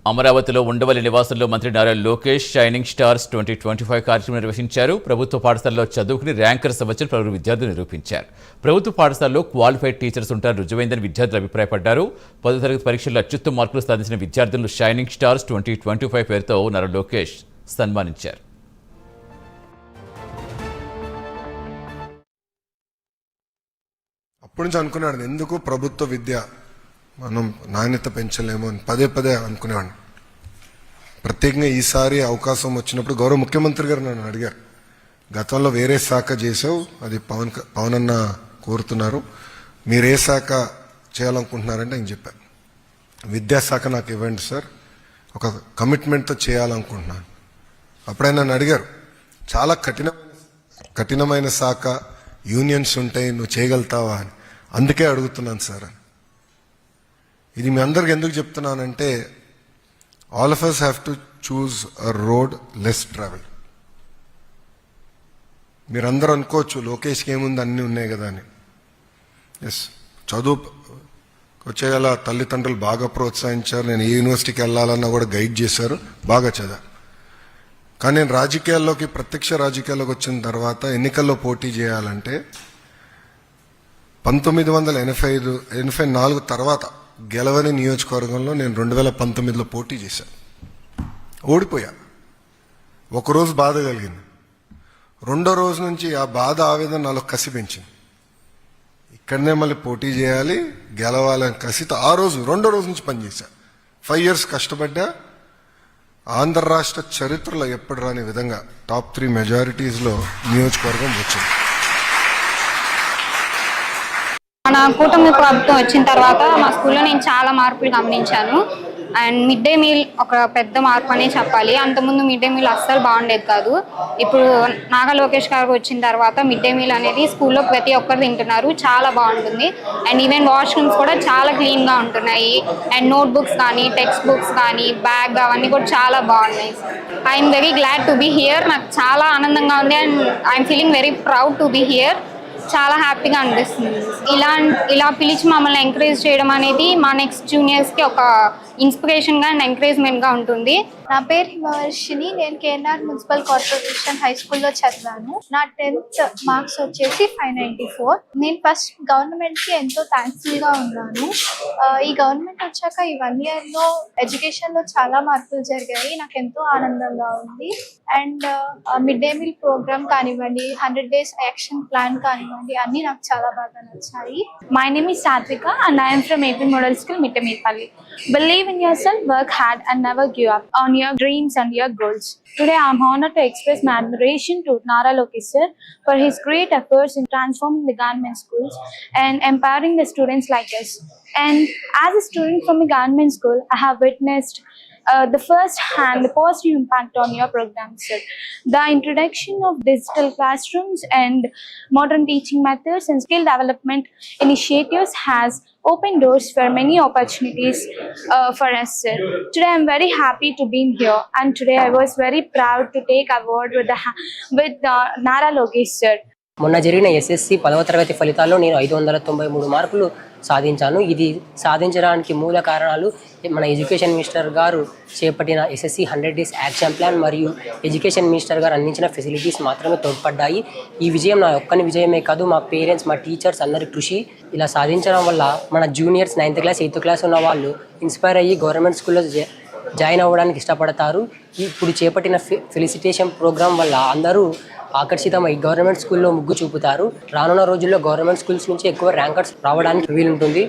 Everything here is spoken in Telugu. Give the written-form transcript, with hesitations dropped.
అమరావతిలో ఉండవల్లి నివాసంలో మంత్రి నారా లోకేష్ షైనింగ్ స్టార్స్ 2025 కార్యక్రమం నిర్వహించారు. ప్రభుత్వ పాఠశాలలో చదువుకుని ర్యాంకర్స్ అవ్వచ్చని పలువురు విద్యార్థులు నిరూపించారు. ప్రభుత్వ పాఠశాలలో క్వాలిఫైడ్ టీచర్స్ ఉంటారని రుజువైందని విద్యార్థులు అభిప్రాయపడ్డారు. 10వ తరగతి పరీక్షల్లో అత్యుత్తమ మార్కులు సాధించిన విద్యార్థులను షైనింగ్ స్టార్స్ 2025 పేరుతో నారా లోకేష్ సన్మానించారు. అప్పటి నుంచి అనుకున్నాడు ఎందుకు ప్రభుత్వ విద్య మనం నాణ్యత పెంచలేము అని పదే అనుకునేవాడిని. ప్రత్యేకంగా ఈసారి అవకాశం వచ్చినప్పుడు గౌరవ ముఖ్యమంత్రి గారు నన్ను అడిగారు, గతంలో వేరే శాఖ చేసావు, అది పవన్ అన్న కోరుతున్నారు, మీరు ఏ శాఖ చేయాలనుకుంటున్నారంటే నేను చెప్పాను, విద్యాశాఖ నాకు ఇవ్వండి సార్, ఒక కమిట్మెంట్తో చేయాలనుకుంటున్నాను. అప్పుడే నన్ను అడిగారు, చాలా కఠినమైన శాఖ, యూనియన్స్ ఉంటాయి, నువ్వు చేయగలుగుతావా అని. అందుకే అడుగుతున్నాను సార్ అని. ఇది మీ అందరికి ఎందుకు చెప్తున్నానంటే, all of us have to choose a road less travel. మీరందరూ అనుకోవచ్చు లోకేష్కి ఏముంది అన్నీ ఉన్నాయి కదా అని. ఎస్, చదువు వచ్చేలా తల్లిదండ్రులు బాగా ప్రోత్సహించారు. నేను ఏ యూనివర్సిటీకి వెళ్ళాలన్నా కూడా గైడ్ చేశారు, బాగా చదివా. కానీ నేను రాజకీయాల్లోకి, ప్రత్యక్ష రాజకీయాల్లోకి వచ్చిన తర్వాత ఎన్నికల్లో పోటీ చేయాలంటే 1984 తర్వాత గెలవని నియోజకవర్గంలో నేను 2019లో పోటీ చేశాను, ఓడిపోయా. ఒకరోజు బాధ కలిగింది, రెండో రోజు నుంచి ఆ బాధ, ఆవేదన నాలో కసి పెంచింది. ఇక్కడనే మళ్ళీ పోటీ చేయాలి, గెలవాలని కసితో ఆ రోజు రెండో రోజు నుంచి పనిచేశా. 5 years కష్టపడ్డా. ఆంధ్ర రాష్ట్ర చరిత్రలో ఎప్పుడు రాని విధంగా టాప్ 3 మెజారిటీస్లో నియోజకవర్గం వచ్చింది. మన కూటమి ప్రభుత్వం వచ్చిన తర్వాత మా స్కూల్లో నేను చాలా మార్పులు గమనించాను. అండ్ మిడ్ డే మీల్ ఒక పెద్ద మార్పు అనే చెప్పాలి. అంతకుముందు మిడ్ డే మీల్ అస్సలు బాగుండేది కాదు. ఇప్పుడు నాగా లోకేష్ గారు వచ్చిన తర్వాత మిడ్ డే మీల్ అనేది స్కూల్లో ప్రతి ఒక్కరు తింటున్నారు, చాలా బాగుంటుంది. అండ్ ఈవెన్ వాష్రూమ్స్ కూడా చాలా క్లీన్గా ఉంటున్నాయి. అండ్ నోట్ బుక్స్ కానీ, టెక్స్ట్ బుక్స్ కానీ, బ్యాగ్ అవన్నీ కూడా చాలా బాగున్నాయి. I'm very glad to be here. నాకు చాలా ఆనందంగా ఉంది and I'm feeling very proud to be here. చాలా హ్యాపీగా అనిపిస్తుంది. ఇలా పిలిచి మమ్మల్ని ఎంకరేజ్ చేయడం అనేది మా నెక్స్ట్ జూనియర్స్కి ఒక ఇన్స్పిరేషన్గా అండ్ ఎంకరేజ్మెంట్గా ఉంటుంది. నా పేరు హిమవర్షిని. నేను కేఎన్ఆర్ మున్సిపల్ కార్పొరేషన్ హై స్కూల్లో చదివాను. నా 10th మార్క్స్ వచ్చేసి 594. నేను ఫస్ట్ గవర్నమెంట్కి ఎంతో థ్యాంక్ఫుల్గా ఉన్నాను. ఈ గవర్నమెంట్ వచ్చాక ఈ 1 yearలో ఎడ్యుకేషన్లో చాలా మార్పులు జరిగాయి. నాకు ఎంతో ఆనందంగా ఉంది. And mid day meal programme కానివ్వండి, 100 days యాక్షన్ ప్లాన్ కానివ్వండి, అన్నీ నాకు చాలా బాగా నచ్చాయి. My name is Satvika and I am from AP Model School, Mittamirpalli. Believe in yourself, work hard and never give up on your dreams and your goals. Today I am honored to express my admiration to Nara Lokesh sir for his great efforts in transforming the government schools and empowering the students like us. And as a student from a government school, I have witnessed the first hand the positive impact on your program, sir. The introduction of digital classrooms and modern teaching methods and skill development initiatives has opened doors for many opportunities for us, sir. Today I am very happy to be here, and today I was very proud to take award with Nara Lokesh sir. మొన్న జరిగిన SSC 10వ తరగతి ఫలితాల్లో నేను 593 మార్కులు సాధించాను. ఇది సాధించడానికి మూల కారణాలు మన ఎడ్యుకేషన్ మినిస్టర్ గారు చేపట్టిన SSC 100 days యాక్షన్ ప్లాన్ మరియు ఎడ్యుకేషన్ మినిస్టర్ గారు అందించిన ఫెసిలిటీస్ మాత్రమే తోడ్పడ్డాయి. ఈ విజయం నా ఒక్కని విజయమే కాదు, మా పేరెంట్స్, మా టీచర్స్ అందరి కృషి. ఇలా సాధించడం వల్ల మన juniors 9th class 8th class ఉన్న వాళ్ళు ఇన్స్పైర్ అయ్యి గవర్నమెంట్ స్కూల్లో జాయిన్ అవ్వడానికి ఇష్టపడతారు. ఇప్పుడు చేపట్టిన ఫెలిసిటేషన్ ప్రోగ్రామ్ వల్ల అందరూ ఆకర్షితమై గవర్నమెంట్ స్కూల్లో ముగ్గు చూపుతారు. రానున్న రోజుల్లో గవర్నమెంట్ స్కూల్స్ నుంచి ఎక్కువ ర్యాంకర్స్ రావడానికి వీలుంటుంది.